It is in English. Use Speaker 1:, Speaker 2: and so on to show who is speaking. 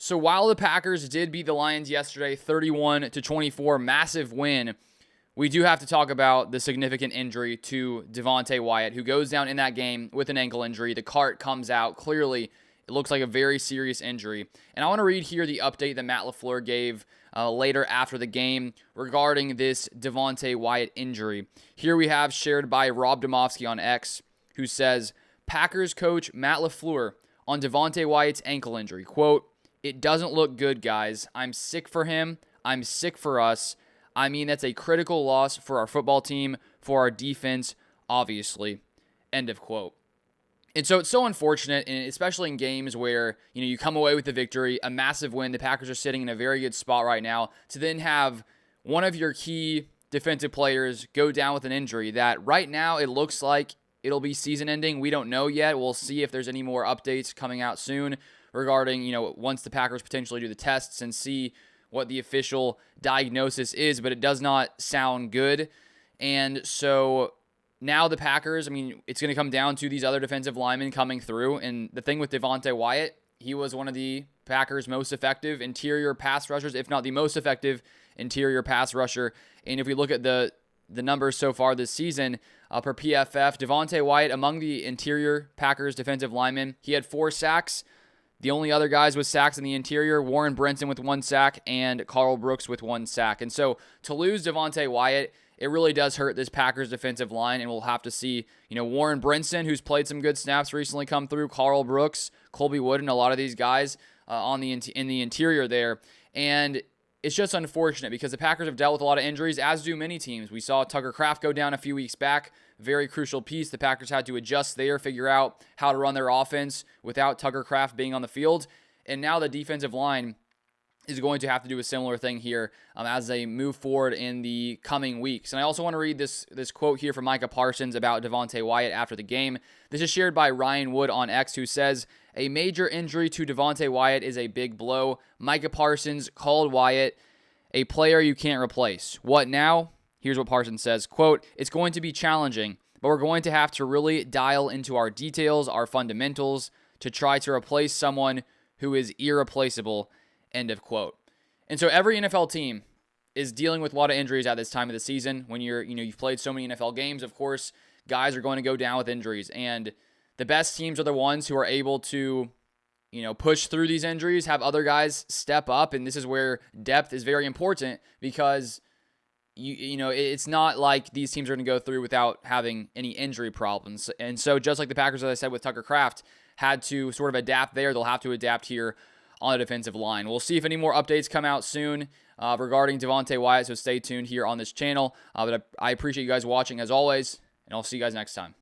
Speaker 1: So while the Packers did beat the Lions yesterday, 31-24, massive win, we do have to talk about the significant injury to Devonte Wyatt, who goes down in that game with an ankle injury. The cart comes out. Clearly, it looks like a very serious injury. And I want to read here the update that Matt LaFleur gave later after the game regarding this Devonte Wyatt injury. Here we have shared by Rob Domofsky on X, who says, Packers coach Matt LaFleur on Devonte Wyatt's ankle injury. Quote, "It doesn't look good, guys. I'm sick for him. I'm sick for us. I mean, that's a critical loss for our football team, for our defense, obviously." End of quote. And so it's so unfortunate, and especially in games where, you come away with the victory, a massive win. The Packers are sitting in a very good spot right now, to then have one of your key defensive players go down with an injury that right now it looks like it'll be season ending. We don't know yet. We'll see if there's any more updates coming out soon regarding, once the Packers potentially do the tests and see what the official diagnosis is, but it does not sound good. And so now the Packers, it's going to come down to these other defensive linemen coming through. And the thing with Devonte Wyatt, he was one of the Packers' most effective interior pass rushers, if not the most effective interior pass rusher. And if we look at the numbers so far this season, per PFF, Devonte Wyatt, among the interior Packers defensive linemen, he had 4 sacks. The only other guys with sacks in the interior, Warren Brinson with 1 sack and Carl Brooks with 1 sack. And so to lose Devonte Wyatt, it really does hurt this Packers defensive line, and we'll have to see, Warren Brinson, who's played some good snaps recently, come through, Carl Brooks, Colby Wooden, a lot of these guys in the interior there. And it's just unfortunate because the Packers have dealt with a lot of injuries, as do many teams. We saw Tucker Kraft go down a few weeks back. Very crucial piece. The Packers had to adjust there, figure out how to run their offense without Tucker Kraft being on the field. And now the defensive line is going to have to do a similar thing here as they move forward in the coming weeks. And I also want to read this quote here from Micah Parsons about Devonte Wyatt after the game. This is shared by Ryan Wood on X, who says, "A major injury to Devonte Wyatt is a big blow. Micah Parsons called Wyatt a player you can't replace. What now?" Here's what Parsons says, quote, "It's going to be challenging, but we're going to have to really dial into our details, our fundamentals, to try to replace someone who is irreplaceable." End of quote. And so every NFL team is dealing with a lot of injuries at this time of the season. When you've played so many NFL games, of course, guys are going to go down with injuries. And the best teams are the ones who are able to, push through these injuries, have other guys step up. And this is where depth is very important because, it's not like these teams are going to go through without having any injury problems. And so just like the Packers, as I said, with Tucker Kraft, had to sort of adapt there, they'll have to adapt here on the defensive line. We'll see if any more updates come out soon regarding Devonte Wyatt, so stay tuned here on this channel. But I appreciate you guys watching as always, and I'll see you guys next time.